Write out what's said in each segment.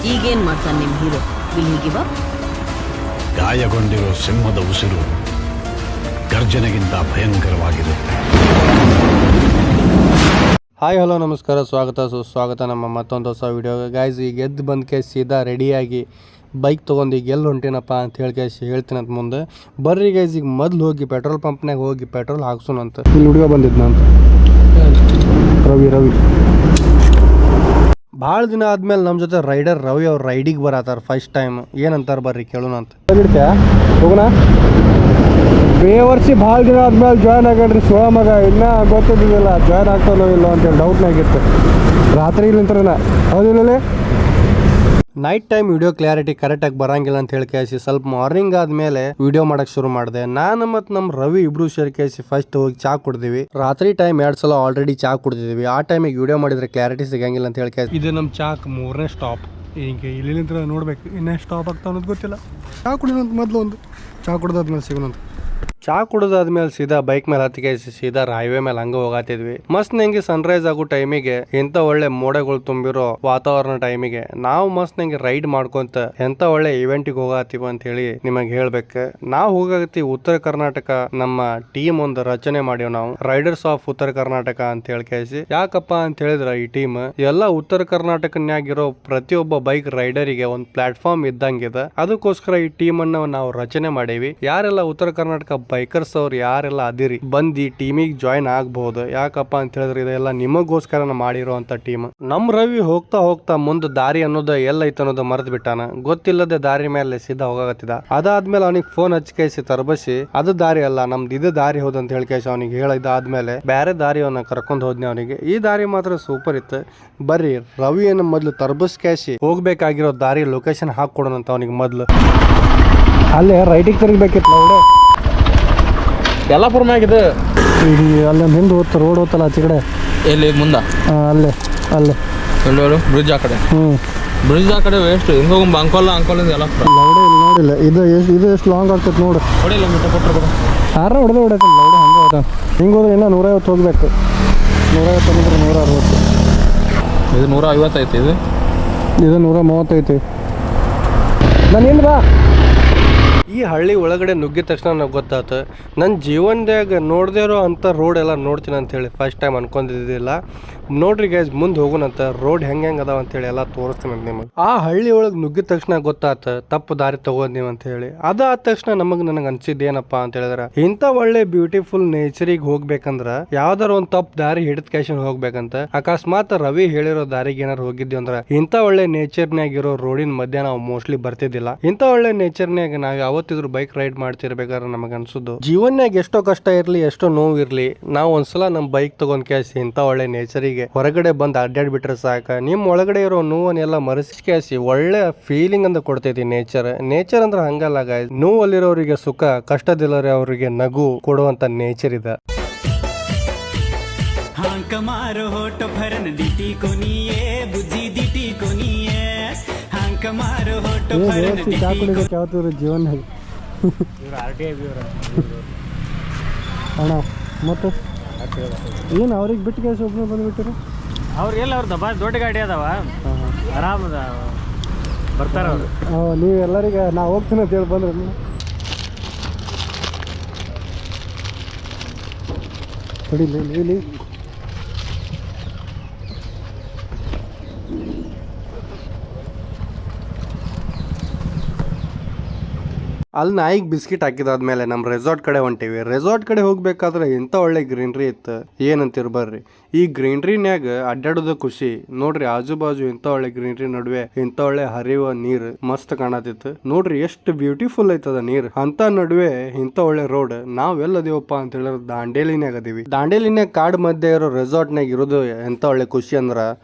ಈಗೇನ್ ಮಾಡ್ತಾನೆ ನಿಮ್ ಹೀರೋ? ಇಲ್ಲಿ ಹೀಗಿವ ಗಾಯಗೊಂಡಿರೋ ಸಿಂಹದ ಉಸಿರು ಗರ್ಜನೆಗಿಂತ ಭಯಂಕರವಾಗಿದೆ. ಹಾಯ್ ಹಲೋ ನಮಸ್ಕಾರ, ಸ್ವಾಗತ ಸುಸ್ವಾಗತ ನಮ್ಮ ಮತ್ತೊಂದು ಹೊಸ ವೀಡಿಯೋಗೆ. ಗಾಯ್ಸ್, ಈಗ ಎದ್ದು ಬಂದು ಸೀದಾ ರೆಡಿಯಾಗಿ ಬೈಕ್ ತೊಗೊಂಡು ಈಗ ಎಲ್ಲಿ ಹೊಂಟೇನಪ್ಪ ಅಂತ ಹೇಳ್ತೀನಂತ ಮುಂದೆ. ಬರ್ರಿ ಗೈಸ್, ಈಗ ಮೊದಲು ಹೋಗಿ ಪೆಟ್ರೋಲ್ ಪಂಪ್ನಾಗ ಹೋಗಿ ಪೆಟ್ರೋಲ್ ಹಾಕ್ಸೋಣಂತ. ಇಲ್ಲಿ ಹುಡುಗ ಬಂದಿದ್ನ ಅಂತ, ರವಿ ಭಾಳ ದಿನ ಆದ್ಮೇಲೆ ನಮ್ಮ ಜೊತೆ ರೈಡರ್ ರವಿ ಅವ್ರು ರೈಡಿಗೆ ಬರತ್ತಾರ ಫಸ್ಟ್ ಟೈಮ್. ಏನಂತಾರೆ ಬರ್ರಿ ಕೇಳೋಣ ಅಂತ. ಹೋಗೋಣ. ಬೇವರ್ಸಿ ಭಾಳ ದಿನ ಆದ್ಮೇಲೆ ಜಾಯ್ನ್ ಆಗಣ್ರಿ ಶಿವ ಮಗ. ಇನ್ನೂ ಗೊತ್ತಿದ್ದಿಲ್ಲ ಜಾಯ್ನ್ ಆಗ್ತಾನೋ ಇಲ್ಲ ಅಂತೇಳಿ ಡೌಟ್ನಾಗಿತ್ತು. ರಾತ್ರಿ ಇಲ್ಲಿಂತ್ರನ ಹೌದಿಲ್ಲ. ನೈಟ್ ಟೈಮ್ ವಿಡಿಯೋ ಕ್ಲಾರಿಟಿ ಕರೆಕ್ಟಾಗಿ ಬರಂಗಿಲ್ಲ ಅಂತ ಹೇಳಿ ಕೇಳಿಸಿ ಸ್ವಲ್ಪ ಮಾರ್ನಿಂಗ್ ಆದ್ಮೇಲೆ ವಿಡಿಯೋ ಮಾಡಕ್ ಶುರು ಮಾಡಿದೆ. ನಾನು ಮತ್ತು ನಮ್ಮ ರವಿ ಇಬ್ರು ಸೇರಿ ಕೇಳಿಸಿ ಫಸ್ಟ್ ಹೋಗಿ ಚಾ ಕುಡ್ದಿವಿ. ರಾತ್ರಿ ಟೈಮ್ 2 ಸಲ ಆಲ್ರೆಡಿ ಚಾ ಕುಡ್ದಿದ್ವಿ. ಆ ಟೈಮಿಗೆ ವಿಡಿಯೋ ಮಾಡಿದ್ರೆ ಕ್ಲಾರಿಟಿ ಸಿಗಂಗಿಲ್ಲ ಅಂತ ಹೇಳಿ ಕೇಳಿಸಿ. ಇದು ನಮ್ಮ ಚಾಕ್ 3ನೇ ಸ್ಟಾಪ್. ಈಗ ಇಲ್ಲಿಂದ ನೋಡ್ಬೇಕು ಇನ್ನೇ ಸ್ಟಾಪ್ ಆಗ್ತಾ ಅನ್ನೋದು ಗೊತ್ತಿಲ್ಲ. ಚಾ ಕುಡಿಯೋಂತ ಮೊದಲು ಒಂದು ಚಾ ಕುಡ್ದಾದ್ಮೇಲೆ ಸಿಗೋಣಂತ. ಚಾ ಕುಡಿದಾದ್ಮೇಲೆ ಸೀದಾ ಬೈಕ್ ಮೇಲೆ ಹತ್ತಿಗೆ ಸೀದಾ ಹೈವೇ ಮೇಲೆ ಹಂಗ ಹೋಗಾತಿದ್ವಿ. ಮಸ್ತ್ ನಂಗೆ ಸನ್ರೈಸ್ ಆಗೋ ಟೈಮಿಗೆ ಎಂತ ಒಳ್ಳೆ ಮೋಡಗಳು ತುಂಬಿರೋ ವಾತಾವರಣ ಟೈಮಿಗೆ ನಾವು ಮಸ್ತ್ ನಂಗೆ ರೈಡ್ ಮಾಡ್ಕೊಂತ ಎಂತ ಒಳ್ಳೆ ಇವೆಂಟಿಗೆ ಹೋಗಾತೀವಿ ಅಂತ ಹೇಳಿ ನಿಮಗೆ ಹೇಳ್ಬೇಕು. ನಾವು ಹೋಗಾಗತ್ತಿ ಉತ್ತರ ಕರ್ನಾಟಕ. ನಮ್ಮ ಟೀಮ್ ಒಂದು ರಚನೆ ಮಾಡಿವ್ ನಾವು, ರೈಡರ್ಸ್ ಆಫ್ ಉತ್ತರ ಕರ್ನಾಟಕ ಅಂತ ಹೇಳಿ ಕೇಳಿಸಿ. ಯಾಕಪ್ಪ ಅಂತ ಹೇಳಿದ್ರ ಈ ಟೀಮ್ ಎಲ್ಲ ಉತ್ತರ ಕರ್ನಾಟಕನ್ಯಾಗಿರೋ ಪ್ರತಿಯೊಬ್ಬ ಬೈಕ್ ರೈಡರಿಗೆ ಒಂದು ಪ್ಲಾಟ್ಫಾರ್ಮ್ ಇದ್ದಂಗಿದೆ. ಅದಕ್ಕೋಸ್ಕರ ಈ ಟೀಮ್ ಅನ್ನ ನಾವು ರಚನೆ ಮಾಡೀವಿ. ಯಾರೆಲ್ಲ ಉತ್ತರ ಕರ್ನಾಟಕ ಬೈಕರ್ಸ್ ಅವ್ರು ಯಾರೆಲ್ಲ ಅದಿರಿ ಬಂದು ಟೀಮಿಗೆ ಜಾಯಿನ್ ಆಗಬಹುದು. ಯಾಕಪ್ಪ ಅಂತ ಹೇಳಿದ್ರೆ ಇದೆಲ್ಲ ನಿಮಗೋಸ್ಕರ ಮಾಡಿರೋ ಅಂತ ಟೀಮ್. ನಮ್ ರವಿ ಹೋಗ್ತಾ ಹೋಗ್ತಾ ಮುಂದೆ ದಾರಿ ಅನ್ನೋದು ಎಲ್ಲ ಐತೆ ಅನ್ನೋದು ಮರೆತು ಬಿಟ್ಟಾನ. ಗೊತ್ತಿಲ್ಲದೆ ದಾರಿ ಮೇಲೆ ಸೀದಾ ಹೋಗತ್ತಿದ. ಅದಾದ್ಮೇಲೆ ಅವನಿಗೆ ಫೋನ್ ಹಚ್ಕೈಸಿ ತರಬಸಿ ಅದು ದಾರಿ ಅಲ್ಲ ನಮ್ದು ಇದು ದಾರಿ ಹೋದ್ ಅಂತ ಹೇಳ್ಕೈಸಿ ಅವನಿಗೆ ಹೇಳಿದಾದ್ಮೇಲೆ ಬೇರೆ ದಾರಿ ಅವನ್ನ ಕರ್ಕೊಂಡು ಹೋದ್ನಿ ಅವನಿಗೆ. ಈ ದಾರಿ ಮಾತ್ರ ಸೂಪರ್ ಇತ್ತು. ಬರ್ರಿ ರವಿಯನ್ನು ಮೊದ್ಲು ತರಬಸ್ ಕ್ಯಾಸಿ ಹೋಗ್ಬೇಕಾಗಿರೋ ದಾರಿ ಲೊಕೇಶನ್ ಹಾಕೊಡೋಣಂತ ಅವನಿಗೆ. ಮೊದ್ಲು ಅಲ್ಲೇ ರೈಟಿಗೆ ತಿರುಗಬೇಕಿತ್ತು ನೋಡಿ. ಯಲ್ಲಾಪುರ ಮ್ಯಾಗಿದೆ ಅಲ್ಲಿ ಹಿಂದೆ ಹೋಗ್ತಾ ರೋಡ್ ಹೋಗ್ತಲ್ಲ ಆಚೆ ಕಡೆ. ಎಲ್ಲಿ ಮುಂದ ಅಲ್ಲೇ ಎಲ್ಲೋರು ಬ್ರಿಡ್ಜ್ ಆ ಕಡೆ. ಬ್ರಿಡ್ಜ್ ಆ ಕಡೆ ವೇಸ್ಟ್ ಹಿಂಗೆ ಹೋಗಿ ಅಂಕೋಲಿಂದ ಯಲ್ಲಾಪುರ ಲೌಡೆ ಇಲ್ಲಿ ನೋಡಿಲ್ಲ. ಇದು ಎಷ್ಟು ಲಾಂಗ್ ಆಗ್ತೈತೆ ನೋಡು. ಹೊಡಿಲ್ಲ ಮೀಟರ್ ಕೊಟ್ಟರು ಯಾರ ಹೊಡೆದೇ ಹೊಡೈತಲ್ಲ ಲೌಡೆ ಹಂಗೆ ಹೋದ. ಹಿಂಗೆ ಹೋದ್ರೆ ಇನ್ನೂ 150 ಹೋಗ್ಬೇಕು. 150 ಅಂದ್ರೆ 160. ಇದು 150 ಐತಿ. ಇದು 130 ಐತಿ. ನಾನು ಏನು ಬಾ ಈ ಹಳ್ಳಿ ಒಳಗಡೆ ನುಗ್ಗಿದ ತಕ್ಷಣ ನನಗೆ ಗೊತ್ತಾಯ್ತು ನನ್ನ ಜೀವನದಾಗ ನೋಡದೇ ಇರೋ ಅಂಥ ರೋಡ್ ಎಲ್ಲ ನೋಡ್ತೀನಿ ಅಂತೇಳಿ ಫಸ್ಟ್ ಟೈಮ್ ಅನ್ಕೊಂಡಿದ್ದಿಲ್ಲ. ನೋಡ್ರಿ ಗೈಸ್, ಮುಂದೆ ಹೋಗೋಣಂತ ರೋಡ್ ಹೆಂಗೆ ಅದಾವ ಅಂತೇಳಿ ಎಲ್ಲ ತೋರಿಸ್ತೀನಿ ಅಂತ ನಿಮಗೆ. ಆ ಹಳ್ಳಿ ಒಳಗೆ ನುಗ್ಗಿದ ತಕ್ಷಣ ಗೊತ್ತಾಯ್ತು ತಪ್ಪು ದಾರಿ ತಗೋದ್ ನೀವು ಅಂತ ಹೇಳಿ. ಅದಾದ ತಕ್ಷಣ ನನಗೆ ಅನ್ಸಿದ್ದು ಏನಪ್ಪಾ ಅಂತ ಹೇಳಿದ್ರೆ, ಇಂಥ ಒಳ್ಳೆ ಬ್ಯೂಟಿಫುಲ್ ನೇಚರಿಗೆ ಹೋಗ್ಬೇಕಂದ್ರ ಯಾವ್ದಾರ ಒಂದು ತಪ್ಪು ದಾರಿ ಹಿಡಿದ್ ಕ್ಯಾಶನ್ ಹೋಗ್ಬೇಕಂತ. ಅಕಸ್ಮಾತ್ ರವಿ ಹೇಳಿರೋ ದಾರಿಗೆ ಏನಾರು ಹೋಗಿದ್ವಿ ಅಂದ್ರ ಇಂಥ ಒಳ್ಳೆ ನೇಚರ್ನಾಗಿರೋ ರೋಡಿನ ಮಧ್ಯ ನಾವು ಮೋಸ್ಟ್ಲಿ ಬರ್ತಿದ್ದಿಲ್ಲ. ಇಂಥ ಒಳ್ಳೆ ನೇಚರ್ನಾಗ ನಾವು ಯಾವತ್ತಿದ್ರು ಬೈಕ್ ರೈಡ್ ಮಾಡ್ತಿರ್ಬೇಕಾದ್ರೆ ನಮಗೆ ಅನ್ಸುದು ಜೀವನ್ಯಾಗ ಎಷ್ಟೋ ಕಷ್ಟ ಇರ್ಲಿ ಎಷ್ಟೋ ನೋವು ಇರ್ಲಿ, ನಾವು ಒಂದ್ಸಲ ನಮ್ ಬೈಕ್ ತಗೊಂಡ್ ಕ್ಯಾಸಿ ಇಂಥ ಒಳ್ಳೆ ನೇಚರಿಗೆ ಹೊರಗಡೆ ಬಂದು ಅಡ್ಡಾಡ್ಬಿಟ್ರೆ ಸಾಕ. ನಿಮ್ ಒಳಗಡೆ ಇರೋ ನೋವನ್ನೆಲ್ಲ ಮರೆಸಿ ಕ್ಯಾಸಿ ಒಳ್ಳೆ ಫೀಲಿಂಗ್ ಅಂತ ಕೊಡ್ತೈತಿ ನೇಚರ್ ಅಂದ್ರೆ ಹಂಗಲ್ಲ ಗಾಯ್ಸ್. ನೋವಲ್ಲಿರೋರಿಗೆ ಸುಖ, ಕಷ್ಟದಿಲ್ಲರೆ ಅವರಿಗೆ ನಗು ಕೊಡುವಂತ ನೇಚರ್ ಇದೆ. ಜೀವನ ಅಣ್ಣ ಮತ್ತೆ ಏನು ಅವ್ರಿಗೆ ಬಿಟ್ಟು ಕೆಲಸ ಒಬ್ಬರು ಬಂದುಬಿಟ್ಟಿರು. ಅವ್ರಿಗೆಲ್ಲ ಅವ್ರದ್ದು ದೊಡ್ಡ ಗಾಡಿ ಅದಾವ, ಆರಾಮದ ಬರ್ತಾರ ಅವರು. ನೀವು ಎಲ್ಲರಿಗೆ ನಾ ಹೋಗ್ತೀನಿ ಅಂತ ಹೇಳಿ ಬಂದ್ರೆ ಇಲ್ಲಿ ಅಲ್ಲಿ ನಾಯಿಗೆ ಬಿಸ್ಕಿಟ್ ಹಾಕಿದಾದ್ಮೇಲೆ ನಮ್ಮ ರೆಸಾರ್ಟ್ ಕಡೆ ಹೊಂಟೀವಿ. ರೆಸಾರ್ಟ್ ಕಡೆ ಹೋಗ್ಬೇಕಾದ್ರೆ ಇಂಥ ಒಳ್ಳೆ ಗ್ರೀನ್ರಿ ಇತ್ತು. ಏನಂತೀರ ಬರ್ರಿ, ಈ ಗ್ರೀನ್ರಿನ್ಯಾಗ ಅಡ್ಡಾಡೋದು ಖುಷಿ ನೋಡ್ರಿ. ಆಜು ಬಾಜು ಇಂಥ ಒಳ್ಳೆ ಗ್ರೀನ್ರಿ ನಡುವೆ ಇಂಥ ಒಳ್ಳೆ ಹರಿಯುವ ನೀರು ಮಸ್ತ್ ಕಾಣತಿತ್ತು ನೋಡ್ರಿ. ಎಷ್ಟು ಬ್ಯೂಟಿಫುಲ್ ಐತದ ನೀರು. ಅಂತ ನಡುವೆ ಇಂಥ ಒಳ್ಳೆ ರೋಡ್. ನಾವ್ ಎಲ್ಲದೇವಪ್ಪ ಅಂತ ಹೇಳಿದ್ರೆ ದಾಂಡೇಲಿನ್ಯಾಗ ಅದೀವಿ. ದಾಂಡೇಲಿನ್ಯಾಗ ಕಾಡ್ ಮಧ್ಯೆ ಇರೋ ರೆಸಾರ್ಟ್ನಾಗ ಇರೋದು ಎಂತ ಒಳ್ಳೆ ಖುಷಿ ಅಂದ್ರ,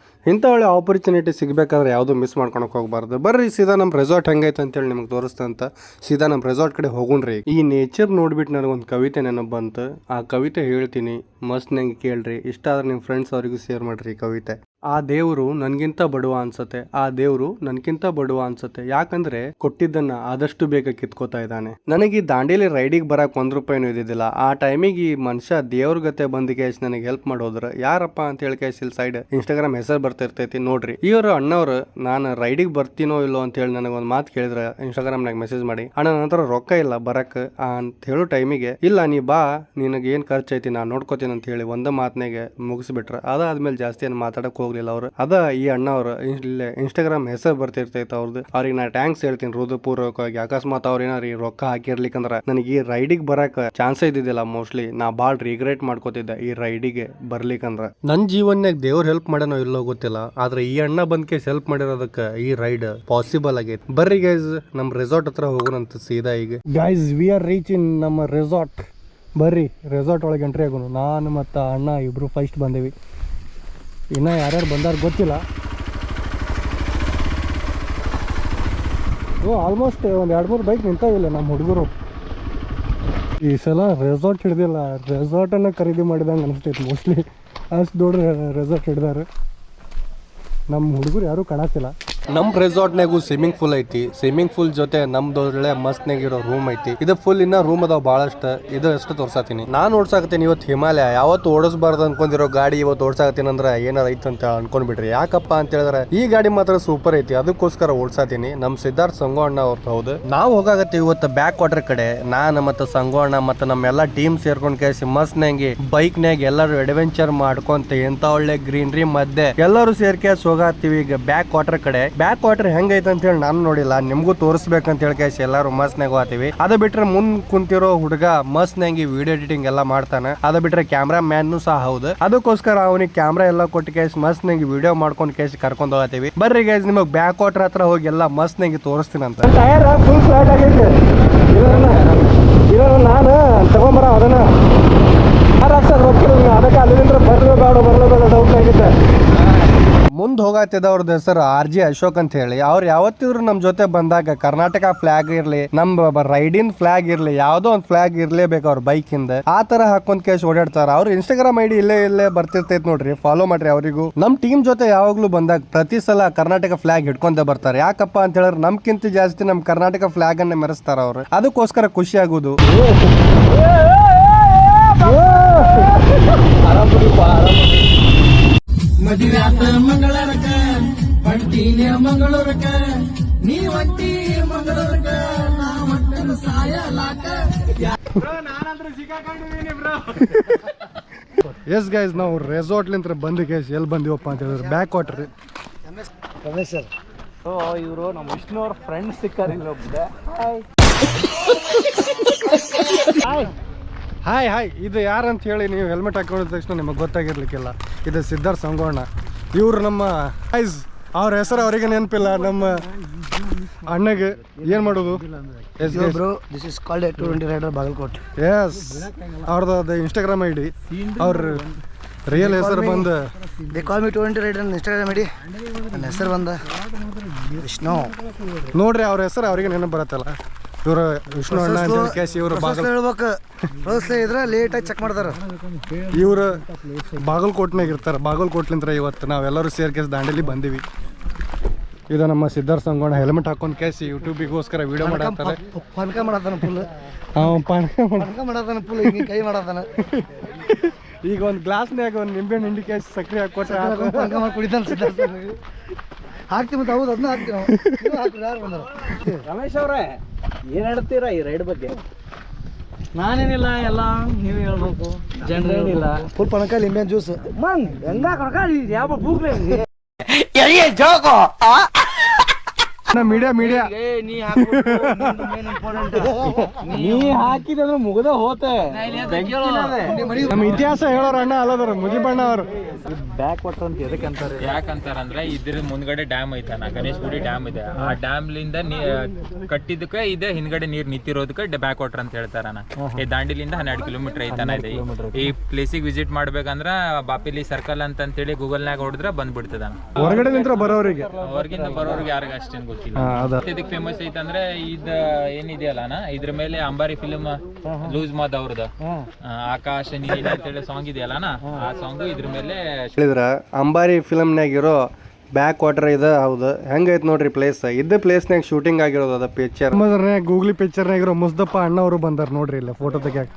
ಇಂಥ ಒಳ್ಳೆ ಆಪರ್ಚುನಿಟಿ ಸಿಗ್ಬೇಕಾದ್ರೆ ಯಾವುದು ಮಿಸ್ ಮಾಡ್ಕೊಳಕ್ ಹೋಗ್ಬಾರ್ದು. ಬರ್ರಿ ಸೀದಾ ನಮ್ಮ ರೆಸಾರ್ಟ್ ಹೆಂಗೈತೆ ಅಂತೇಳಿ ನಿಮ್ಗೆ ತೋರಿಸ್ತಂತ ಸೀದಾ ನಮ್ಮ ರೆಸಾರ್ಟ್ ಕಡೆ ಹೋಗುಣ್ರಿ. ಈ ನೇಚರ್ ನೋಡ್ಬಿಟ್ಟು ನನಗೊಂದು ಕವಿತೆ ನೆನಪು ಬಂತು. ಆ ಕವಿತೆ ಹೇಳ್ತೀನಿ, ಮಸ್ತ್ ನಂಗೆ ಕೇಳ್ರಿ. ಇಷ್ಟ ಆದ್ರೆ ನಿಮ್ಮ ಫ್ರೆಂಡ್ಸ್ ಅವರಿಗೂ ಶೇರ್ ಮಾಡ್ರಿ ಈ ಕವಿತೆ. ಆ ದೇವರು ನನ್ಗಿಂತ ಬಡವ ಅನ್ಸತ್ತೆ, ಆ ದೇವರು ನನ್ಗಿಂತ ಬಡವ ಅನ್ಸತ್ತೆ. ಯಾಕಂದ್ರೆ ಕೊಟ್ಟಿದ್ದನ್ನ ಆದಷ್ಟು ಬೇಗ ಕಿತ್ಕೋತಾ ಇದ್ದಾನೆ. ನನಗೆ ಈ ದಾಂಡೇಲಿ ರೈಡಿಗೆ ಬರಕ್ ₹1 ಇದ್ದಿದ್ದಿಲ್ಲ. ಆ ಟೈಮಿಗೆ ಈ ಮನುಷ್ಯ ದೇವ್ರ ಗತೆ ಬಂದ ಕೇಸ್ ನನಗೆ ಹೆಲ್ಪ್ ಮಾಡೋದ್ರ. ಯಾರಪ್ಪ ಅಂತ ಹೇಳಿ ಕೇಸ್ ಇಲ್ಲಿ ಸೈಡ್ ಇನ್ಸ್ಟಾಗ್ರಾಮ್ ಹೆಸರು ಬರ್ತಿರ್ತೈತಿ ನೋಡ್ರಿ. ಇವರು ಅಣ್ಣವ್ರು ನಾನು ರೈಡಿಗೆ ಬರ್ತೀನೋ ಇಲ್ಲೋ ಅಂತ ಹೇಳಿ ನನಗೆ ಒಂದು ಮಾತು ಕೇಳಿದ್ರ ಇನ್ಸ್ಟಾಗ್ರಾಮ್ನಾಗ ಮೆಸೇಜ್ ಮಾಡಿ, ಅಣ್ಣ ನನ್ನ ಹತ್ರ ರೊಕ್ಕ ಇಲ್ಲ ಬರಕ್ ಅಂತ ಹೇಳೋ ಟೈಮಿಗೆ, ಇಲ್ಲ ನೀ ಬಾ ನಿನಗೆ ಏನ್ ಖರ್ಚು ಐತಿ ನಾನು ನೋಡ್ಕೋತೀನಿ ಅಂತ ಹೇಳಿ ಒಂದ ಮಾತನಾಗೆ ಮುಗಿಸ್ಬಿಟ್ರ. ಅದಾದ್ಮೇಲೆ ಜಾಸ್ತಿ ಏನು ಮಾತಾಡಕ್ ಹೋಗ್ಲಿಲ್ಲ ಅವ್ರು. ಅದ ಈ ಅಣ್ಣ ಅವ್ರು ಇಲ್ಲೇ ಇನ್ಸ್ಟಾಗ್ರಾಮ್ ಹೆಸರು ಬರ್ತಿರ್ತೈತೆ ಅವ್ರದ್ದು. ಅವ್ರಿಗೆ ನಾ ಟ್ಯಾಂಕ್ಸ್ ಹೇಳ್ತೀನಿ ಹೃದಯಪೂರ್ವಕವಾಗಿ. ಅಕಸ್ಮಾತ್ ಅವ್ರ ಏನಾರ ರೊಕ್ಕ ಹಾಕಿರ್ಲಿಕ್ಕಂದ್ರ ನನಗೆ ಈ ರೈಡಿಗೆ ಬರಕ್ ಚಾನ್ಸ್ ಇದ್ದಿದ್ದಿಲ್ಲ. ಮೋಸ್ಟ್ಲಿ ನಾ ಬಾಳ್ ರಿಗ್ರೆಟ್ ಮಾಡ್ಕೋತಿದ್ದೆ ಈ ರೈಡಿಗೆ ಬರ್ಲಿಕ್ಕಂದ್ರ. ನನ್ ಜೀವನ್ಯಾಗ ದೇವ್ರ ಹೆಲ್ಪ್ ಮಾಡ್ಯಾನೋ ಇಲ್ಲೋ ಗೊತ್ತಿಲ್ಲ, ಆದ್ರೆ ಈ ಅಣ್ಣ ಬಂದ್ ಕೇಸ್ ಹೆಲ್ಪ್ ಮಾಡಿರೋದಕ್ಕೆ ಈ ರೈಡ್ ಪಾಸಿಬಲ್ ಆಗೈತಿ. ಬರ್ರಿ ಗೈಸ್ ನಮ್ ರೆಸಾರ್ಟ್ ಹತ್ರ ಹೋಗೋಣಂತ ಸೀದಾ ಈಗ. Guys we are reach in ನಮ್ಮ ರೆಸಾರ್ಟ್. ಬರ್ರಿ ರೆಸಾರ್ಟ್ ಒಳಗೆ ಎಂಟ್ರಿ ಆಗೋನು. ನಾನು ಮತ್ತು ಅಣ್ಣ ಇಬ್ರು ಫಸ್ಟ್ ಬಂದೇವಿ. ಇನ್ನು ಯಾರ್ಯಾರು ಬಂದಾರ ಗೊತ್ತಿಲ್ಲ. ಆಲ್ಮೋಸ್ಟ್ ಒಂದು 2-3 ಬೈಕ್ ನಿಂತಾವಿಲ್ಲ ನಮ್ಮ ಹುಡುಗರು. ಈ ಸಲ ರೆಸಾರ್ಟ್ ಹಿಡ್ದಿಲ್ಲ, ರೆಸಾರ್ಟನ್ನು ಖರೀದಿ ಮಾಡಿದಂಗೆ ಅನಿಸ್ತೈತೆ ಮೋಸ್ಟ್ಲಿ. ಅಷ್ಟು ದೊಡ್ಡ ರೆಸಾರ್ಟ್ ಹಿಡ್ದಾರೆ. ನಮ್ಮ ಹುಡುಗರು ಯಾರೂ ಕಾಣತ್ತಿಲ್ಲ. ನಮ್ ರೆಸಾರ್ಟ್ನಾಗೂ ಸ್ವಿಮ್ಮಿಂಗ್ ಪೂಲ್ ಐತಿ. ಸ್ವಿಮ್ಮಿಂಗ್ ಪೂಲ್ ಜೊತೆ ನಮ್ದು ಒಳ್ಳೆ ಮಸ್ತ್ನಾಗಿರೋ ರೂಮ್ ಐತಿ. ಇದು ಫುಲ್ ಇನ್ನ ರೂಮ್ ಅದಾವ ಬಹಳಷ್ಟು. ಇದು ಎಷ್ಟು ತೋರ್ಸಾತೀನಿ. ನಾನು ಓಡ್ಸಾಕತ್ತೀನಿ ಇವತ್ತು ಹಿಮಾಲಯ. ಯಾವತ್ತು ಓಡಿಸ್ಬಾರ್ದು ಅನ್ಕೊಂಡಿರೋ ಗಾಡಿ ಇವತ್ತು ಓಡ್ಸಾಕತ್ತೀನಿ ಅಂದ್ರೆ ಏನಾರ ಐತೆ ಅಂತ ಅನ್ಕೊಂಡ್ಬಿಡ್ರಿ. ಯಾಕಪ್ಪ ಅಂತ ಹೇಳಿದ್ರೆ ಈ ಗಾಡಿ ಮಾತ್ರ ಸೂಪರ್ ಐತಿ, ಅದಕ್ಕೋಸ್ಕರ ಓಡ್ಸಾತೀನಿ. ನಮ್ ಸಿದ್ಧಾರ್ಥ್ ಸಂಗೋಣ್ಣ ಅವ್ರದ್ದು. ಹೌದು, ನಾವು ಹೋಗಾಕತ್ತೀವಿ ಇವತ್ತು ಬ್ಯಾಕ್ ವಾಟರ್ ಕಡೆ. ನಾನು ಮತ್ತು ಸಂಗೋಣ್ಣ ಮತ್ತು ನಮ್ಮೆಲ್ಲ ಟೀಮ್ ಸೇರ್ಕೊಂಡ್ ಕೇಸಿ ಮಸ್ತ್ನಾಗಿ ಬೈಕ್ನಾಗ ಎಲ್ಲರೂ ಅಡ್ವೆಂಚರ್ ಮಾಡ್ಕೊಂತ ಎಂತ ಒಳ್ಳೆ ಗ್ರೀನ್ರಿ ಮಧ್ಯೆ ಎಲ್ಲರೂ ಸೇರ್ಕೇಸ್ ಹೋಗಾತೀವಿ ಈಗ ಬ್ಯಾಕ್ ವಾಟರ್ ಕಡೆ. ಬ್ಯಾಕ್ ವಾಟರ್ ಹೆಂಗೈತೆ ಅಂತ ಹೇಳಿ ನಾನು ನೋಡಿಲ್ಲ, ನಿಮ್ಗೂ ತೋರಿಸ್ಬೇಕಂತ ಹೇಳಿ ಕೇಸಿ ಎಲ್ಲಾರು ಮಸ್ತ್ನಾಗ ಹೋಗ್ತೀವಿ. ಅದ ಬಿಟ್ರೆ ಮುಂದ್ ಕುಂತಿರೋ ಹುಡುಗ ಮಸ್ತ್ನಾಗಿ ವಿಡಿಯೋ ಎಡಿಟಿಂಗ್ ಎಲ್ಲ ಮಾಡ್ತಾನೆ. ಅದ ಬಿಟ್ರೆ ಕ್ಯಾಮ್ರಾ ಮ್ಯಾನ್ ಸಹ ಹೌದು. ಅದಕ್ಕೋಸ್ಕರ ಅವನಿಗೆ ಕ್ಯಾಮ್ರಾ ಎಲ್ಲ ಕೊಟ್ಟು ಕೇಸಿ ಮಸ್ತ್ನಾಗಿ ವಿಡಿಯೋ ಮಾಡ್ಕೊಂಡು ಕೇಸಿ ಕರ್ಕೊಂಡು ಹೋಗ್ತೀವಿ. ಬರ್ರಿ ಗೈಸ್ ನಿಮಗೆ ಬ್ಯಾಕ್ ವಾಟರ್ ಹತ್ರ ಹೋಗಿ ಎಲ್ಲ ಮಸ್ತ್ನಾಗಿ ತೋರಿಸ್ತೀನಂತ. ಫುಲ್ ಫ್ಲಾಟ್ ಆಗೈತೆ. ನಾನು ತಗೊಂಬರ ಅದನ್ನ ಅದಕ್ಕೆ ಅಲ್ಲಿಂದ ಬರಲೇಬೇಡ ಡೌಟ್ ಆಗಿದ್ದೆ. ಮುಂದೆ ಹೋಗತ್ತಿದ್ದವ್ರದ್ದು ಹೆಸರು RJ ಅಶೋಕ್ ಅಂತ ಹೇಳಿ. ಅವ್ರು ಯಾವತ್ತಿದ್ರು ನಮ್ಮ ಜೊತೆ ಬಂದಾಗ ಕರ್ನಾಟಕ ಫ್ಲಾಗ್ ಇರ್ಲಿ, ನಮ್ಮ ರೈಡಿನ್ ಫ್ಲಾಗ್ ಇರ್ಲಿ, ಯಾವ್ದೋ ಒಂದು ಫ್ಲಾಗ್ ಇರ್ಲೇಬೇಕು ಅವ್ರ ಬೈಕ್ ಇಂದ. ಆ ತರ ಹಾಕೊಂಡ್ ಕೇಸ್ ಓಡಾಡ್ತಾರ. ಅವ್ರ ಇನ್ಸ್ಟಾಗ್ರಾಮ್ ID ಇಲ್ಲೇ ಬರ್ತಿರ್ತೈತ್ ನೋಡ್ರಿ, ಫಾಲೋ ಮಾಡ್ರಿ ಅವ್ರಿಗೂ. ನಮ್ ಟೀಮ್ ಜೊತೆ ಯಾವಾಗ್ಲೂ ಬಂದಾಗ ಪ್ರತಿ ಸಲ ಕರ್ನಾಟಕ ಫ್ಲಾಗ್ ಹಿಡ್ಕೊಂಡ ಬರ್ತಾರೆ. ಯಾಕಪ್ಪ ಅಂತ ಹೇಳಿದ್ರೆ ನಮ್ಕಿಂತ ಜಾಸ್ತಿ ನಮ್ ಕರ್ನಾಟಕ ಫ್ಲಾಗ್ ಅನ್ನ ಮೆರೆಸ್ತಾರ ಅವ್ರು. ಅದಕ್ಕೋಸ್ಕರ ಖುಷಿ ಆಗುದು. ಮದುವ್ಯಾತ ಮಂಗಳರಕ ಪಡ್ತೀನಿ ಮಂಗಳೂರಕ ನೀ ಒಂಟಿ ಮಂಗಳೂರಕ ನಾ ಒಟ್ಟನ ಸಾಯಲಾಕ. ಎಸ್ ಗೈಸ್ ನಾವು ರೆಸಾರ್ಟ್ ಲಿಂತ್ರ ಬಂದ ಕೇಸ್ ಎಲ್ಲಿ ಬಂದಿವಪ್ಪ ಅಂತ ಹೇಳಿದ್ರೆ back water. Ramesh sir, so ಇವರು ನಮ್ಮ ವಿಷ್ಣು ಅವ್ರ ಫ್ರೆಂಡ್ ಸಿಕ್ಕಾರ ಇಲ್ಲೊಬ್ಬಿದೆ. Hi hi. ಇದು ಯಾರಂತ ಹೇಳಿ ನೀವು ಹೆಲ್ಮೆಟ್ ಹಾಕೊಂಡಿದ ತಕ್ಷಣ ನಿಮಗೆ ಗೊತ್ತಾಗಿರ್ಲಿಕ್ಕಿಲ್ಲ, ಇದು ಸಿದ್ಧಾರ್ಥ್ ಸಂಗೋಣ್ಣ. ಇವ್ರು ನಮ್ಮ ಗೈಸ್, ಅವ್ರ ಹೆಸರು ಅವರಿಗೆ ನೆನಪಿಲ್ಲ. ನಮ್ಮ ಅಣ್ಣಗೆ ಏನ್ ಮಾಡೋದು. ಎಸ್ ಅವ್ರದ್ದು ಇನ್ಸ್ಟಾಗ್ರಾಮ್ ID, ಅವ್ರ ರಿಯಲ್ ಹೆಸರು ಬಂದ ಇನ್ಸ್ಟಾಗ್ರಾಮ್ ID ನನ್ನ ಹೆಸರು ಬಂದ ವಿಷ್ಣು. ನೋಡ್ರಿ ಅವ್ರ ಹೆಸರು ಅವ್ರಿಗೆ ನೆನಪು ಬರತ್ತಲ್ಲ. ಇವರು ವಿಷ್ಣು ಅಣ್ಣ ಅಂತ ಹೇಳಿ ಕೇಸಿ ಇವರು ಇದ್ರೆ ಲೇಟಾಗಿ ಚೆಕ್ ಮಾಡ್ತಾರ. ಇವರು ಬಾಗಲಕೋಟ್ನಾಗ ಇರ್ತಾರೆ. ಬಾಗಲಕೋಟ್ಲಿಂದ ಇವತ್ತು ನಾವೆಲ್ಲರೂ ಸೇರ್ ಕೇಸ್ ದಾಂಡೇಲಿ ಬಂದಿವಿ. ಇದು ನಮ್ಮ ಸಿದ್ಧಾರ್ಥ ಸಂಗೋಣ ಹೆಲ್ಮೆಟ್ ಹಾಕೊಂಡ್ ಕೇಸಿ ಯೂಟ್ಯೂಬಿಗೋಸ್ಕರ ವಿಡಿಯೋ ಮಾಡತ್ತಾನೆ. ಪನ್ಕ ಮಾಡತಾನ ಫುಲ್. ಪನ್ಕ ಮಾಡತಾನ ಫುಲ್, ಕೈ ಮಾಡತಾನ. ಈಗ ಒಂದು ಗ್ಲಾಸ್ನಾಗ ಒಂದು ನಿಂಬೆ ಹಿಂಡಿ ಕೇಸಿ ಸಕ್ಕರೆ ಹಾಕೊಟ್ರೆ ಪನ್ಕ ಮಾಡಿ ಕುಡಿತಾನ ಸಿದ್ಧಾರ್ಥ. ಹಾಕ್ತೀವಿ ಮತ್ತೆ, ಹೌದು ಅದನ್ನ ಹಾಕ್ತೀವಿ. ಯಾರು ಬಂದಾರ? ರಮೇಶ್ ಅವ್ರೆ ಏನ್ ಹೇಳ್ತೀರಾ ಈ ರೈಡ್ ಬಗ್ಗೆ? ನಾನೇನಿಲ್ಲ, ಎಲ್ಲ ನೀವು ಹೇಳ್ಬೇಕು. ಜನರೇನಿಲ್ಲ, ಫುಲ್ ಪನಕ ಲಿಂಬೆ ಜ್ಯೂಸ್ ಯಾವ ಮೀಡಿಯಾ ನೀ ಹಾಕಿದ್ರೆ ಮುಗದ ಹೋತೆ. ನಮ್ಮ ಇತಿಹಾಸ ಹೇಳೋರು ಅಣ್ಣ ಅಲ್ಲದ್ರ ಮುಜಿಬಣ್ಣ ಅವರು. ಬ್ಯಾಕ್ ವಾಟರ್ ಅಂತ ಎದಕ್ಕಂತಾರೆ? ಯಾಕಂತಾರಂದ್ರೆ ಇದ್ರ ಮುಂದ್ಗಡೆ ಡ್ಯಾಮ್ ಐತನ, ಗಣೇಶ್ ಗುಡಿ ಡ್ಯಾಮ್ ಇದೆ. ಆ ಡ್ಯಾಮ್ ಲಿಂದ ಕಟ್ಟಿದಕ್ಕೆ ಇದೆ ಹಿಂದ್ಗಡೆ ನೀರ್ ನಿಂತಿರೋದಕ್ಕೆ ಬ್ಯಾಕ್ ವಾಟರ್ ಅಂತ ಹೇಳ್ತಾರಣ. ಈ ದಾಂಡಿಲಿಂದ 12 ಕಿಲೋಮೀಟರ್ ಐತನ ಇದೆ. ಈ ಪ್ಲೇಸಿಗೆ ವಿಸಿಟ್ ಮಾಡ್ಬೇಕಂದ್ರ ಬಾಪಿಲಿ ಸರ್ಕಲ್ ಅಂತೇಳಿ ಗೂಗಲ್ನಾಗ ಹೊಡೆದ್ರೆ ಬಂದ್ಬಿಡ್ತದ. ಹೊರಗಡೆ ನಿಂತ್ರ ಬರೋರಿಗೆ, ಹೊರಗಿಂದ ಬರೋರಿಗೆ ಯಾರಿಗ ಅಷ್ಟೇನು ಗೊತ್ತಿಲ್ಲ. ಗೊತ್ತಿಲ್ಲ. ಅದ ಇದಕ್ಕೆ ಫೇಮಸ್ ಐತಂದ್ರೆ ಇದ ಏನಿದೆಯಲ್ಲ ಅಣ್ಣ, ಇದ್ರ ಮೇಲೆ ಅಂಬಾರಿ ಫಿಲ್ಮ್ ಲೂಸ್ ಮಾದ್ ಅವ್ರದ್ದು ಆಕಾಶ ನೀಲಿ ಅಂತೇಳಿ ಸಾಂಗ್ ಇದೆಯಲ್ಲ ಅಣ್ಣ, ಆ ಸಾಂಗ್ ಇದ್ರ ಮೇಲೆ ಹೇಳಿದ್ರ ಅಂಬಾರಿ ಫಿಲಮ್ನಾಗಿರೋ ಬ್ಯಾಕ್ ವಾಟರ್ ಇದೆ. ಹೌದು, ಹೆಂಗೈತೆ ನೋಡ್ರಿ ಪ್ಲೇಸ್. ಇದ್ದ ಪ್ಲೇಸ್ನಾಗ ಶೂಟಿಂಗ್ ಆಗಿರೋದು ಅದ ಪಿಕ್ಚರ್. ಗೂಗ್ಲಿ ಪಿಕ್ಚರ್ನಾಗಿರೋ ಮುಸ್ದಪ್ಪ ಅಣ್ಣವರು ಬಂದಾರ ನೋಡ್ರಿ ಇಲ್ಲ ಫೋಟೋ ತೆಗಿಯಾಕ.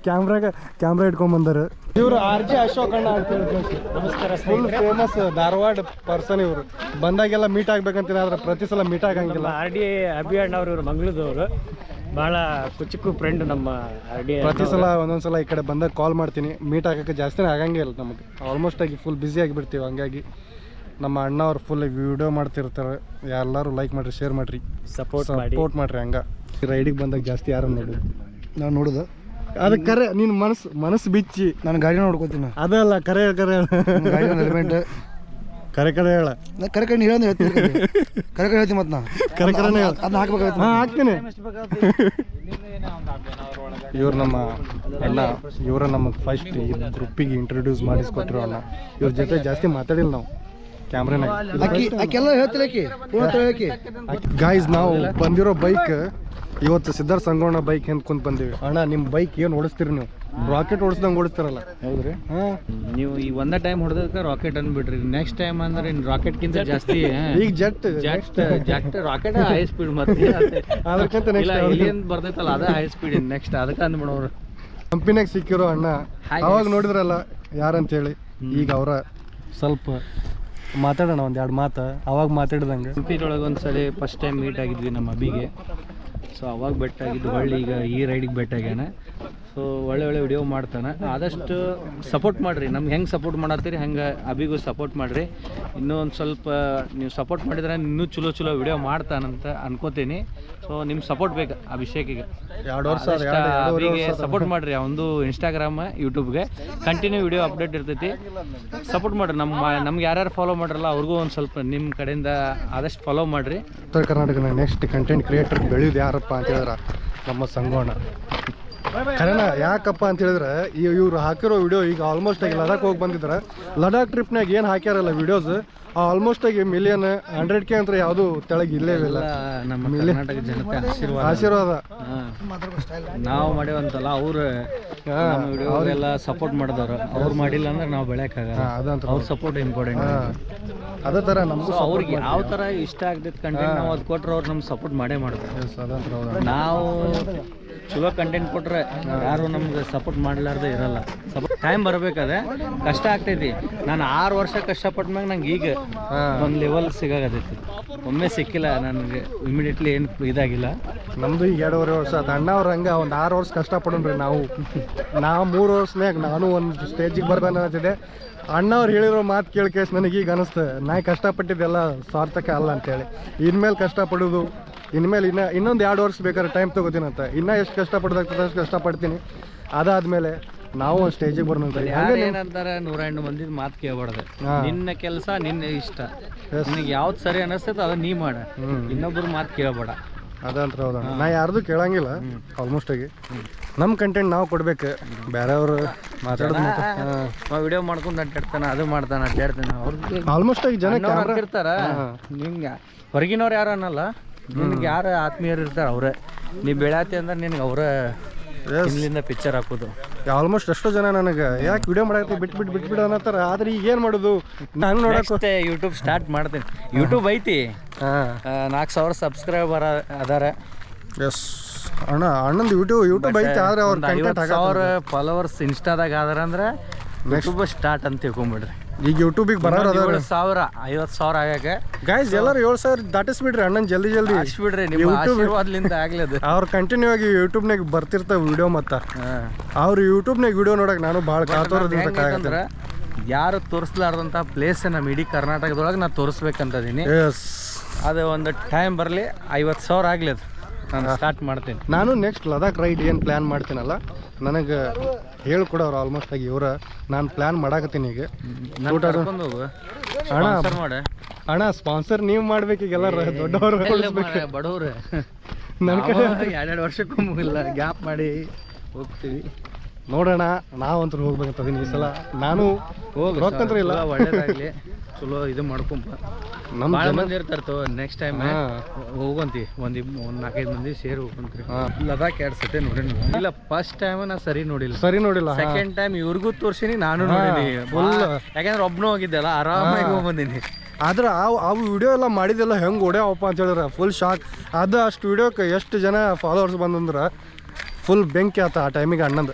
ಕ್ಯಾಮ್ರಾ ಇಟ್ಕೊಂಡ್ ಬಂದಾರ. ಇವರು RJ ಅಶೋಕ್ ಅಣ್ಣ ಅಂತ ಹೇಳಿ ನಮಸ್ಕಾರ. ಫುಲ್ ಫೇಮಸ್ ಧಾರವಾಡ ಪರ್ಸನ್ ಇವರು. ಬಂದಾಗೆಲ್ಲ ಮೀಟ್ ಆಗ್ಬೇಕಂತ ಆದ್ರೆ ಪ್ರತಿ ಸಲ ಮೀಟ್ ಆಗಂಗಿಲ್ಲ. RD ಅಭಿ ಅಣ್ಣ ಅವರು ಇವರು ಮಂಗಳೂರದವರು, ಭಾಳ ಕುಚಿಕ್ಕು ಫ್ರೆಂಡ್ ನಮ್ಮ RD. ಪ್ರತಿ ಸಲ ಒಂದೊಂದ್ಸಲ ಈ ಕಡೆ ಬಂದಾಗ ಕಾಲ್ ಮಾಡ್ತೀನಿ. ಮೀಟ್ ಆಗಕ್ಕೆ ಜಾಸ್ತಿನೇ ಆಗಂಗೇ ಇಲ್ಲ ನಮಗೆ. ಆಲ್ಮೋಸ್ಟ್ ಆಗಿ ಫುಲ್ ಬ್ಯುಸಿ ಆಗಿಬಿಡ್ತೀವಿ. ಹಂಗಾಗಿ ನಮ್ಮ ಅಣ್ಣ ಅವ್ರು ಫುಲ್ ವಿಡಿಯೋ ಮಾಡ್ತಿರ್ತಾರೆ. ಎಲ್ಲರೂ ಲೈಕ್ ಮಾಡಿರಿ, ಶೇರ್ ಮಾಡಿರಿ, ಸಪೋರ್ಟ್ ಮಾಡಿರಿ. ಹಂಗೆ ರೈಡಿಗೆ ಬಂದಾಗ ಜಾಸ್ತಿ ಯಾರು ನೋಡಿ ನಾನು ನೋಡುದು ಅದಕ್ಕೆ ಕರೆ ನೀನು ಮನಸ್ಸು ಬಿಚ್ಚಿ ನಾನು ಗಾಡಿ ನೋಡ್ಕೋತೀನಿ. ಅದಲ್ಲ ಕರೆ ಗಾಡಿ ಎಲಿಮೆಂಟ್ ಕರೆ ಹೇಳ. ಕರೆ ಕಡೆ ಹೇಳೋದು ಹೇಳ್ತೀನಿ. ಕರೆ ಹೇಳ್ತೀನಿ ಮತ್ತೆ ನಾನು ಕರೆ ಅದನ್ನ ಹಾಕ್ಬೇಕಾಗುತ್ತೆ. ಹಾಕ್ತೀನಿ. ಇವ್ರು ನಮ್ಮ ಅಣ್ಣ, ಇವ್ರ ನಮಗೆ ಫಸ್ಟ್ ಈ ಗ್ರೂಪಿಗೆ ಇಂಟ್ರೊಡ್ಯೂಸ್ ಮಾಡಿಸ್ಕೊಟ್ರು ಅಣ್ಣ. ಇವ್ರ ಜೊತೆ ಜಾಸ್ತಿ ಮಾತಾಡಿಲ್ಲ ನಾವು ಕ್ಯಾಮ್ರಾನಾಗ. ಆಕೆಲ್ಲ ಹೇಳ್ತಿಲ್ಲ ಗಾಯ್ಸ್, ನಾವು ಬಂದಿರೋ ಬೈಕ್ ಇವತ್ತು ಸಿದ್ಧಾರ್ಥ ಸಂಗಣ್ಣ ಬೈಕ್ ಕುಂತ ಬಂದೀವಿ. ಅಣ್ಣ ನಿಮ್ಮ ಬೈಕ್ ಏನು ಓಡಿಸ್ತೀರಿ ನೀವು? ರಾಕೆಟ್ ಓಡಿಸ್ದಂಗೆ ಓಡಿಸ್ತಾರಲ್ಲ. ಹೌದ್ರಿ? ನೀವು ಈ ಒಂದೇ ಟೈಮ್ ಹೊಡೆದಕ್ಕೆ ರಾಕೆಟ್ ಅಂದ್ಬಿಟ್ರಿ. ನೆಕ್ಸ್ಟ್ ಟೈಮ್ ಅಂದ್ರೆ ರಾಕೆಟ್ಗಿಂತ ಜಾಸ್ತಿ ಈಗ ಜೆಟ್ ರಾಕೆಟ್ ಹೈ ಸ್ಪೀಡ್. ಮತ್ತೆ ಅದಕ್ಕಿಂತ ಎಲ್ಲಿಂದ ಬರ್ತೈತಲ್ಲ ಅದೇ ಹೈ ಸ್ಪೀಡ್. ನೆಕ್ಸ್ಟ್ ಅದಕ್ಕೆ ಅಂದ್ಬಿಡೋರು. ಕಂಪನಿಯಾಗ ಸಿಕ್ಕಿರೋ ಅಣ್ಣ ಅವಾಗ ನೋಡಿದ್ರಲ್ಲ ಯಾರಂತೇಳಿ. ಈಗ ಅವರ ಸ್ವಲ್ಪ ಮಾತಾಡೋಣ ಒಂದೆರಡು ಮಾತು. ಅವಾಗ ಮಾತಾಡಿದಂಗೆ ಹಂಪಿನೊಳಗೆ ಒಂದ್ಸಲಿ ಫಸ್ಟ್ ಟೈಮ್ ಮೀಟ್ ಆಗಿದ್ವಿ ನಮ್ಮ ಅಭಿಗೆ. ಸೊ ಅವಾಗ ಬೆಟ್ಟ ಆಗಿದ್ದು, ಹೊಳ್ಳಿ ಈಗ ಈ ರೈಡಿಗೆ ಬೆಟ್ಟ ಆಗ್ಯಾನ. ಸೊ ಒಳ್ಳೆ ವಿಡಿಯೋ ಮಾಡ್ತಾನೆ. ಆದಷ್ಟು ಸಪೋರ್ಟ್ ಮಾಡಿರಿ. ನಮ್ಗೆ ಹೆಂಗೆ ಸಪೋರ್ಟ್ ಮಾಡತ್ತೀರಿ ಹಂಗೆ ಅಭಿಗೂ ಸಪೋರ್ಟ್ ಮಾಡಿರಿ. ಇನ್ನೂ ಒಂದು ಸ್ವಲ್ಪ ನೀವು ಸಪೋರ್ಟ್ ಮಾಡಿದ್ರೆ ಇನ್ನೂ ಚಲೋ ವಿಡಿಯೋ ಮಾಡ್ತಾನಂತ ಅನ್ಕೋತೀನಿ. ಸೊ ನಿಮ್ಮ ಸಪೋರ್ಟ್ ಬೇಕು ಅಭಿಷೇಕಿಗೆ. 2 ವರ್ಷ ಅಭಿಗೆ ಸಪೋರ್ಟ್ ಮಾಡಿರಿ. ಅವನದು ಇನ್ಸ್ಟಾಗ್ರಾಮ್, ಯೂಟ್ಯೂಬ್ಗೆ ಕಂಟಿನ್ಯೂ ವಿಡಿಯೋ ಅಪ್ಡೇಟ್ ಇರ್ತೈತಿ. ಸಪೋರ್ಟ್ ಮಾಡಿರಿ. ನಮ್ಗೆ ಯಾರ್ಯಾರು ಫಾಲೋ ಮಾಡಿರಲ್ಲ ಅವ್ರಿಗೂ ಒಂದು ಸ್ವಲ್ಪ ನಿಮ್ಮ ಕಡೆಯಿಂದ ಆದಷ್ಟು ಫಾಲೋ ಮಾಡಿರಿ. ಉತ್ತರ ಕರ್ನಾಟಕದ ನೆಕ್ಸ್ಟ್ ಕಂಟೆಂಟ್ ಕ್ರಿಯೇಟರ್ ಬೆಳೆಯೋದು ಯಾರಪ್ಪ ಅಂತ ಹೇಳಿದ್ರೆ ನಮ್ಮ ಸಂಗೋಣ. ಕರೆನ ಯಾಕಪ್ಪ ಅಂತ ಹೇಳಿದ್ರೆ ಇವ್ರು ಹಾಕಿರೋ ವಿಡಿಯೋ ಈಗ ಆಲ್ಮೋಸ್ಟ್ ಆಗಿ ಲಡಾಖ್ ಹೋಗಿ ಬಂದಿದ್ದಾರೆ. ಲಡಾಖ್ ಟ್ರಿಪ್ನಾಗ ಏನು ಹಾಕ್ಯಾರಲ್ಲ ವಿಡಿಯೋಸ್ ಆಲ್ಮೋಸ್ಟ್ ಆಗಿ ಮಿಲಿಯನ್ 100K ಅಂತ ಯಾವುದು ತೆಳಗೆ ಇಲ್ಲೇ ಇಲ್ಲ. ನಮ್ಮ ಕರ್ನಾಟಕ ಜನತೆ ಆಶೀರ್ವಾದ ನಾವು ಮಾಡೇವಂತಲ್ಲ ಅವ್ರು ವಿಡಿಯೋಗೆಲ್ಲ ಸಪೋರ್ಟ್ ಮಾಡಿದವ್ರು. ಅವ್ರು ಮಾಡಿಲ್ಲ ಅಂದ್ರೆ ನಾವು ಬೆಳೆಯೋಕ್ಕಾಗಲ್ಲ. ಅದಂತ ಅವ್ರ ಸಪೋರ್ಟ್ ಇಂಪಾರ್ಟೆಂಟ್. ಅದೇ ಥರ ನಮಗೂ ಅವ್ರಿಗೆ ಯಾವ ಥರ ಇಷ್ಟ ಆಗ್ತೈತೆ ಕಂಟೆಂಟ್ ನಾವು ಅದು ಕೊಟ್ರೆ ಅವ್ರು ನಮ್ಗೆ ಸಪೋರ್ಟ್ ಮಾಡೇ ಮಾಡ್ತಾರೆ. ನಾವು ಚಲೋ ಕಂಟೆಂಟ್ ಕೊಟ್ರೆ ಯಾರು ನಮ್ಗೆ ಸಪೋರ್ಟ್ ಮಾಡಲಾರ್ದೆ ಇರಲ್ಲ. ಸಪೋರ್ಟ್ ಟೈಮ್ ಬರಬೇಕಾದ್ರೆ ಕಷ್ಟ ಆಗ್ತೈತಿ. ನಾನು 6 ವರ್ಷ ಕಷ್ಟಪಟ್ಟ ಮ್ಯಾಗ ನಂಗೆ ಈಗ ಒಂದು ಲೆವೆಲ್ ಸಿಗಾಗತೈತಿ. ಒಮ್ಮೆ ಸಿಕ್ಕಿಲ್ಲ ನನಗೆ ಇಮಿಡಿಯೇಟ್ಲಿ ಏನು ಇದಾಗಿಲ್ಲ. ನಮ್ಮದು ಈಗ 2.5 ವರ್ಷ ಆಯ್ತು. ಅಣ್ಣ ಅವ್ರು ಹಂಗೆ ಒಂದು 6 ವರ್ಷ ಕಷ್ಟಪಡೋಣ್ರಿ. ನಾವು 3 ವರ್ಷನ್ಯಾಗ ನಾನು ಒಂದು ಸ್ಟೇಜಿಗೆ ಬರ್ಬೇಕಂತಿದ್ದೆ. ಅಣ್ಣ ಅವ್ರು ಹೇಳಿರೋ ಮಾತು ಕೇಳಿ ನನಗೆ ಈಗ ಅನಿಸ್ತು ನಾ ಕಷ್ಟಪಟ್ಟಿದ್ದೆಲ್ಲ ಸಾರ್ಥಕ ಅಲ್ಲ ಅಂತೇಳಿ. ಇನ್ಮೇಲೆ ಕಷ್ಟಪಡೋದು, ಇನ್ಮೇಲೆ ಇನ್ನೊಂದು 2 ವರ್ಷ ಬೇಕಾದ್ರೆ ಟೈಮ್ ತೊಗೋತೀನಿ ಅಂತ. ಇನ್ನೂ ಎಷ್ಟು ಕಷ್ಟಪಡೋದಾಗ್ತದೆ ಅಷ್ಟು ಕಷ್ಟಪಡ್ತೀನಿ. ಅದಾದಮೇಲೆ ನಾವು ಒಂದು ಸ್ಟೇಜಿಗೆ ಬರೋಣ. ಏನಂತಾರೆ 108 ಮಂದಿ ಮಾತು ಕೇಳಬಾರ್ದು. ನಿನ್ನ ಕೆಲಸ ನಿನ್ನ ಇಷ್ಟ. ನಿನಗೆ ಯಾವ್ದು ಸರಿ ಅನಿಸ್ತೈತೆ ಅದನ್ನ ನೀ ಮಾಡ. ಇನ್ನೊಬ್ರು ಮಾತು ಕೇಳಬೇಡ. ಅದಂತ ಹೌದಾ. ನಾ ಯಾರ್ದು ಕೇಳಂಗಿಲ್ಲ ಆಲ್ಮೋಸ್ಟ್ ಆಗಿ. ನಮ್ಮ ಕಂಟೆಂಟ್ ನಾವು ಕೊಡ್ಬೇಕು. ಬೇರೆಯವರು ಮಾತಾಡೋದು ನಾವು ವಿಡಿಯೋ ಮಾಡ್ಕೊಂಡು ಅಡ್ಡಾಡ್ತಾನೆ, ಅದು ಮಾಡ್ತಾನೆ, ಅಡ್ಡಾಡ್ತಾನೆ. ಅವ್ರಿಗೆ ಆಲ್ಮೋಸ್ಟ್ ಆಗಿ ಜನ ಇರ್ತಾರ. ನಿಂಗೆ ಹೊರಗಿನವ್ರು ಯಾರು ಅನ್ನಲ್ಲ. ನಿನ್ಗೆ ಯಾರು ಆತ್ಮೀಯರು ಇರ್ತಾರೆ ಅವರೇ. ನೀ ಬೆಳಾತಿ ಅಂದ್ರೆ ನಿನ್ಗೆ ಅವರೇ ಇಲ್ಲಿಂದ ಪಿಕ್ಚರ್ ಹಾಕೋದು. ಆಲ್ಮೋಸ್ಟ್ ಎಷ್ಟೋ ಜನ ನನಗೆ ಯಾಕೆ ವಿಡಿಯೋ ಮಾಡಕ್ಕೆ ಬಿಟ್ಬಿಡು ಅನ್ನತ್ತಾರ. ಆದ್ರೆ ಈಗ ಏನು ಮಾಡೋದು? ನಾನು ನೋಡಕ್ಕೆ ಯೂಟ್ಯೂಬ್ ಸ್ಟಾರ್ಟ್ ಮಾಡ್ತೀನಿ. ಯೂಟ್ಯೂಬ್ ಐತಿ, 4,000 ಸಬ್ಸ್ಕ್ರೈಬರ್ ಅದಾರ. ಎಸ್ ಅಣ್ಣಂದು ಯೂಟ್ಯೂಬ್ ಐತಿ. ಆದರೆ ಅವ್ರ 50,000 ಫಾಲೋವರ್ಸ್ ಇನ್ಸ್ಟಾದಾಗ ಆದಾರ ಅಂದ್ರೆ ಯೂಟ್ಯೂಬ್ ಸ್ಟಾರ್ಟ್ ಅಂತ ತಿಳ್ಕೊಂಬಿಡ್ರಿ. ಈಗ ಯೂಟ್ಯೂಬಿಗೆ ಬರೋರು 50,000 ಆಗಕ್ಕೆ ಗೈಸ್ ಎಲ್ಲರೂ 7,000 ದಾಟಿಸ್ಬಿಡ್ರಿ. ಅಣ್ಣನ್ ಜಲ್ದಿ ಬಿಡ್ರಿ. ನಿಮ್ಮ ಆಶೀರ್ವಾದದಿಂದ ಆಗ್ಲದ. ಅವ್ರು ಕಂಟಿನ್ಯೂ ಆಗಿ ಯೂಟ್ಯೂಬ್ನಾಗ ಬರ್ತಿರ್ತಾವ ವಿಡಿಯೋ. ಮತ್ತು ಅವ್ರು ಯೂಟ್ಯೂಬ್ನಾಗ ವಿಡಿಯೋ ನೋಡಕ್ ನಾನು ಭಾಳ ಕಾತೋರದಿಂದ. ಯಾರು ತೋರಿಸ್ಲಾರ್ದಂಥ ಪ್ಲೇಸ್ ನಮ್ಮ ಇಡೀ ಕರ್ನಾಟಕದೊಳಗೆ ನಾನು ತೋರಿಸ್ಬೇಕಂತದೀನಿ. ಅದು ಒಂದು ಟೈಮ್ ಬರಲಿ, 50,000 ಆಗ್ಲಿ ಅದು ನಾನು ಸ್ಟಾರ್ಟ್ ಮಾಡ್ತೀನಿ. ನಾನು ನೆಕ್ಸ್ಟ್ ಲಡಾಖ್ ರೈಡ್ ಏನು ಪ್ಲ್ಯಾನ್ ಮಾಡ್ತೀನಲ್ಲ ನನಗೆ ಹೇಳ್ಕೊಡೋರು ಆಲ್ಮೋಸ್ಟ್ ಆಗಿ ಇವರ. ನಾನು ಪ್ಲ್ಯಾನ್ ಮಾಡಾಕತ್ತೀನಿ ಈಗ. ಅಣ್ಣ ಸ್ಪಾನ್ಸರ್ ನೀವು ಮಾಡ್ಬೇಕೀಗೆಲ್ಲ ದೊಡ್ಡವರು ಬಡವ್ರು. ನನ್ನ ಕಡೆ 2 ವರ್ಷಕ್ಕೊಮ್ಮಿಲ್ಲ ಗ್ಯಾಪ್ ಮಾಡಿ ಹೋಗ್ತೀವಿ. ನೋಡೋಣ. ನಾವಂತೂ ಹೋಗ್ಬೇಕಂತದೀನಿ ಈ ಸಲ. ನಾನು ಹೋಗ್ಬೇಕಂತ ಇಲ್ಲ. ಒಳ್ಳೇದಾಗಲಿ, ಚಲೋ ಇದು ಮಾಡ್ಕೊಂಬ. ನಮ್ಮ ಭಾಳ ಜನ ಮಂದಿ ಇರ್ತಾರ ನೆಕ್ಸ್ಟ್ ಟೈಮ್ ಹೋಗಂತೀವಿ ಒಂದು 4-5 ಮಂದಿ ಸೇರಿ ಹೋಗಂತೀವಿ. ಲದಾಖ್ 2 ಸತಿ ನೋಡಿ ಇಲ್ಲ, ಫಸ್ಟ್ ಟೈಮ್ ನಾ ಸರಿ ನೋಡಿಲ್ಲ. ಸೆಕೆಂಡ್ ಟೈಮ್ ಇವ್ರಿಗೂ ತೋರ್ಸಿನಿ, ನಾನು ನೋಡಿನಿ ಫುಲ್. ಯಾಕಂದ್ರೆ ಒಬ್ನು ಹೋಗಿದ್ದೆಲ್ಲ ಆರಾಮಾಗಿ ಹೋಗ್ಬಂದಿನಿ. ಆದ್ರೆ ಆ ವಿಡಿಯೋ ಎಲ್ಲ ಮಾಡಿದೆಲ್ಲ ಹೆಂಗೆ ಹೊಡ್ಯಾವಪ್ಪ ಅಂತ ಹೇಳಿದ್ರೆ ಫುಲ್ ಶಾಕ್. ಅದು ಅಷ್ಟು ವಿಡಿಯೋಕ್ಕೆ ಎಷ್ಟು ಜನ ಫಾಲೋವರ್ಸ್ ಬಂದಂದ್ರೆ ಫುಲ್ ಬೆಂಕಿ ಆತ ಆ ಟೈಮಿಗೆ ಅಣ್ಣಂದು.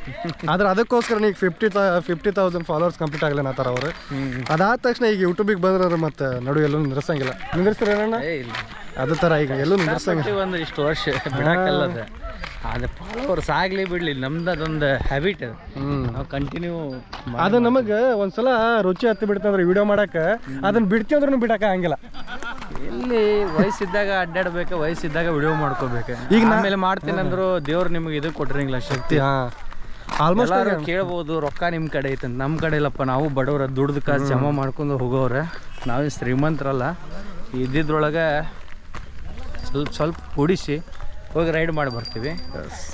ಆದ್ರೆ ಅದಕ್ಕೋಸ್ಕರ ಈಗ 50,000 ಫಾಲೋವರ್ಸ್ ಕಂಪ್ಲೀಟ್ ಆಗಲಿ ಅನ್ನತ್ತಾರ ಅವರು. ಅದಾದ ತಕ್ಷಣ ಈಗ ಯೂಟ್ಯೂಬಿಗೆ ಬಂದ್ರೆ ಮತ್ತೆ ನಡು ಎಲ್ಲೂ ನಿಂದ್ರಸಂಗಿಲ್ಲ. ನಿಂದ್ರಿಸ್ತೀರೇನಣ್ಣ? ಅದೇ ಥರ ಈಗ ಎಲ್ಲೂ ನಿಂದ್ರಸಂಗಿಲ್ಲ. ಒಂದು ಇಷ್ಟು ವರ್ಷ ಬಿಡಕ್ಕಲ್ಲದ ಅದು ಫಾಲೋವರ್ಸ್ ಆಗಲಿ ಬಿಡಲಿ, ನಮ್ದು ಅದೊಂದು ಹ್ಯಾಬಿಟ್ ಅದು. ನಾವು ಕಂಟಿನ್ಯೂ ಅದು ನಮಗೆ ಒಂದ್ಸಲ ರುಚಿ ಹತ್ತಿ ಬಿಡ್ತಂದ್ರೆ ವಿಡಿಯೋ ಮಾಡಕ್ಕೆ ಅದನ್ನ ಬಿಡ್ತೀವಿ ಅಂದ್ರೂ ಬಿಡಕ್ಕೆ ಹಂಗಿಲ್ಲ. ಇಲ್ಲಿ ವಯಸ್ಸಿದ್ದಾಗ ಅಡ್ಡಾಡ್ಬೇಕು, ವಯಸ್ಸಿದ್ದಾಗ ವಿಡಿಯೋ ಮಾಡ್ಕೋಬೇಕು. ಈಗ ಆಮೇಲೆ ಮಾಡ್ತೀನಿ ಅಂದ್ರು ದೇವ್ರು ನಿಮಗೆ ಇದು ಕೊಟ್ಟಿರಂಗಿಲ್ಲ ಶಕ್ತಿ. ಆಲ್ಮೋಸ್ಟ್ ಕೇಳ್ಬೋದು ರೊಕ್ಕ ನಿಮ್ಮ ಕಡೆ ಐತಂತ. ನಮ್ಮ ಕಡೆ ಇಲ್ಲಪ್ಪ, ನಾವು ಬಡವ್ರ ದುಡ್ದು ಕಾಸು ಜಮಾ ಮಾಡ್ಕೊಂಡು ಹೋಗೋವ್ರೆ. ನಾವೇನು ಶ್ರೀಮಂತರಲ್ಲ. ಇದ್ದಿದ್ರೊಳಗೆ ಸ್ವಲ್ಪ ಕುಡಿಸಿ ಹೋಗಿ ರೈಡ್ ಮಾಡಿ ಬರ್ತೀವಿ.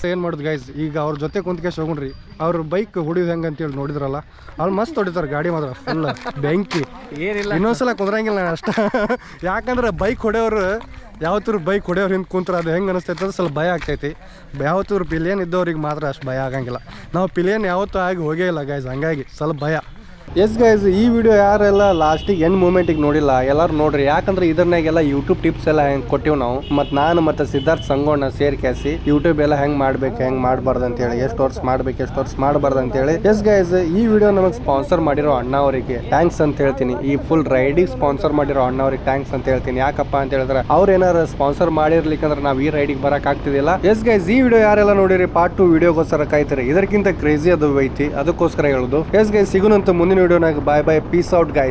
ಏನು ಮಾಡೋದು ಗೈಸ್, ಈಗ ಅವ್ರ ಜೊತೆ ಕುಂತ್ಕೇಶ್ ಹೋಗ್ರಿ. ಅವ್ರ ಬೈಕ್ ಹೊಡಿಯೋದು ಹೆಂಗೆ ಅಂತೇಳಿ ನೋಡಿದ್ರಲ್ಲ, ಅವ್ರು ಮಸ್ತ್ ಹೊಡಿತಾರೆ ಗಾಡಿ ಮಾತ್ರ ಫುಲ್ ಬೆಂಕಿ. ಏನಿಲ್ಲ, ಇನ್ನೊಂದ್ಸಲ ಕುಂದ್ರಂಗಿಲ್ಲ ನಾನು ಅಷ್ಟ. ಯಾಕಂದ್ರೆ ಬೈಕ್ ಹೊಡೆಯವ್ರು ಯಾವತ್ತೂರು ಬೈಕ್ ಹೊಡೆಯವ್ರು ಹಿಂದೆ ಕುಂತ್ರೆ ಅದು ಹೆಂಗೆ ಅನಿಸ್ತೈತೆ ಅಂದ್ರೆ ಸ್ವಲ್ಪ ಭಯ ಆಗ್ತೈತಿ. ಯಾವತ್ತೂರು ಪಿಲಿಯನ್ ಇದ್ದವ್ರಿಗೆ ಮಾತ್ರ ಅಷ್ಟು ಭಯ ಆಗಂಗಿಲ್ಲ. ನಾವು ಪಿಲಿಯನ್ ಯಾವತ್ತೂ ಆಗಿ ಹೋಗೇ ಇಲ್ಲ ಗೈಸ್, ಹಂಗಾಗಿ ಸ್ವಲ್ಪ ಭಯ. ಎಸ್ ಗೈಸ್, ಈ ವಿಡಿಯೋ ಯಾರೆಲ್ಲ ಲಾಸ್ಟಿಗೆ ಎಂಡ್ ಮೂಮೆಂಟಿಗೆ ನೋಡಿಲ್ಲ ಎಲ್ಲರೂ ನೋಡ್ರಿ. ಯಾಕಂದ್ರೆ ಇದನ್ನಾಗೆಲ್ಲ ಯೂಟ್ಯೂಬ್ ಟಿಪ್ಸ್ ಎಲ್ಲ ಹೆಂಗೆ ಕೊಟ್ಟಿವಿ ನಾವು. ಮತ್ತು ನಾನು ಮತ್ತು ಸಿದ್ಧಾರ್ಥ್ ಸಂಗೋಣ ಸೇರಿ ಕ್ಯಾಸಿ ಯೂಟ್ಯೂಬ್ ಎಲ್ಲ ಹೆಂಗೆ ಮಾಡ್ಬೇಕು ಹೆಂಗೆ ಮಾಡಬಾರ್ದು ಅಂತೇಳಿ, ಎಷ್ಟು ವರ್ಷ ಮಾಡ್ಬೇಕು ಎಷ್ಟು ವರ್ಷ ಮಾಡಬಾರ್ದು ಅಂತೇಳಿ. ಎಸ್ ಗೈಸ್, ಈ ವಿಡಿಯೋ ನಮಗೆ ಸ್ಪಾನ್ಸರ್ ಮಾಡಿರೋ ಅಣ್ಣ ಅವರಿಗೆ ಥ್ಯಾಂಕ್ಸ್ ಅಂತ ಹೇಳ್ತೀನಿ. ಈ ಫುಲ್ ರೈಡಿಗೆ ಸ್ಪಾನ್ಸರ್ ಮಾಡಿರೋ ಅಣ್ಣ ಅವ್ರಿಗೆ ಥ್ಯಾಂಕ್ಸ್ ಅಂತ ಹೇಳ್ತೀನಿ. ಯಾಕಪ್ಪ ಅಂತ ಹೇಳಿದ್ರೆ ಅವ್ರು ಏನಾರು ಸ್ಪಾನ್ಸರ್ ಮಾಡಿರ್ಲಿಕ್ಕಂದ್ರೆ ನಾವು ಈ ರೈಡಿಗೆ ಬರಕ್ ಆಗ್ತಿದಿಲ್ಲ. ಎಸ್ ಗೈಸ್, ಈ ವಿಡಿಯೋ ಯಾರೆಲ್ಲ ನೋಡಿರಿ ಪಾರ್ಟ್ 2 ವಿಡಿಯೋಗೋಸ್ಕರ ಕಾಯ್ತಾರೆ. ಇದಕ್ಕಿಂತ ಕ್ರೇಜಿ ಅದು ಐತಿ, ಅದಕ್ಕೋಸ್ಕರ ಹೇಳೋದು. ಎಸ್ ಗೈಸ್, ಸಿಗುನಂತ ಮುಂದಿನ ವಿಡಿಯೋನಾಗ. ಬಾಯ್ ಬಾಯ್, ಪೀಸ್ ಔಟ್ ಗೈಸ್.